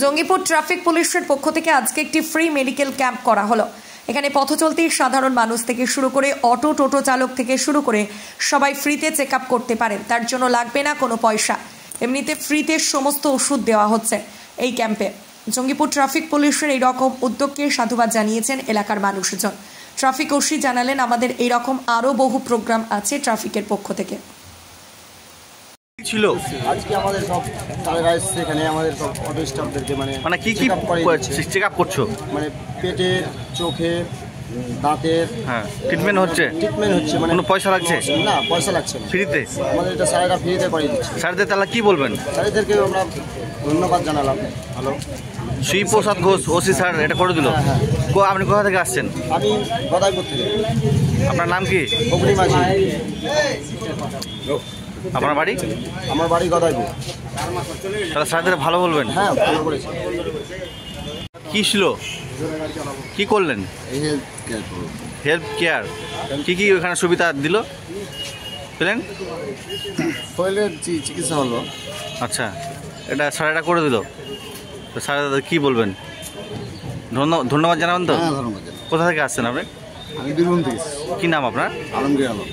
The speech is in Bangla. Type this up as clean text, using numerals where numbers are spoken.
জঙ্গিপুর ট্রাফিক পুলিশের পক্ষ থেকে আজকে একটি ফ্রি মেডিকেল ক্যাম্প করা হলো। এখানে পথচলতি সাধারণ মানুষ থেকে শুরু করে অটো টোটো চালক থেকে শুরু করে সবাই ফ্রিতে চেক আপ করতে পারেন, তার জন্য লাগবে না কোনো পয়সা। এমনিতে ফ্রিতে সমস্ত ওষুধ দেওয়া হচ্ছে এই ক্যাম্পে। জঙ্গিপুর ট্রাফিক পুলিশের এই রকম উদ্যোগকে সাধুবাদ জানিয়েছেন এলাকার মানুষজন। ট্রাফিক ওসি জানালেন, আমাদের এই রকম আরও বহু প্রোগ্রাম আছে ট্রাফিকের পক্ষ থেকে। ছিল আজকে আমাদের সব তারা এসেছে এখানে, আমাদের সব অটো স্টাফদেরকে মানে কি কি চেক আপ করছো? মানে পেটের, চোখের, দাঁতের ট্রিটমেন্ট হচ্ছে মানে কোনো পয়সা লাগছে না? পয়সা লাগছে না, ফ্রিতে। আমাদের এটা স্যারেরা ফ্রিতে করে দিচ্ছে। স্যারদের তাহলে কি বলবেন? স্যারদেরকে আমরা ধন্যবাদ জানালাম। হ্যালো, শ্রীপ্রসাদ ঘোষ ওসি স্যার এটা করে দিল। আপনি কোথা থেকে আসছেন? আমি গদাইপুর থেকে। আপনার নাম কি? বকরি মাঝি। আপনার বাড়ি? আমার বাড়ি গদাইপুর। তাহলে স্যারদের ভালো বলবেন। হ্যাঁ, ভালো করেছে। কি ছিল, কি করলেন? হেলথ কেয়ার কি কি ওখানে সুবিধা দিল পেলেন? শরীরের চিকিৎসা হলো। আচ্ছা, এটা স্যার এটা করে দিল, তো স্যার কী বলবেন? ধন্যবাদ জানাবেন তো? হ্যাঁ, ধন্যবাদ। কোথা থেকে আসছেন আপনি? আমি বীরভূম থেকে। কী নাম আপনার? আলমগীর আলম।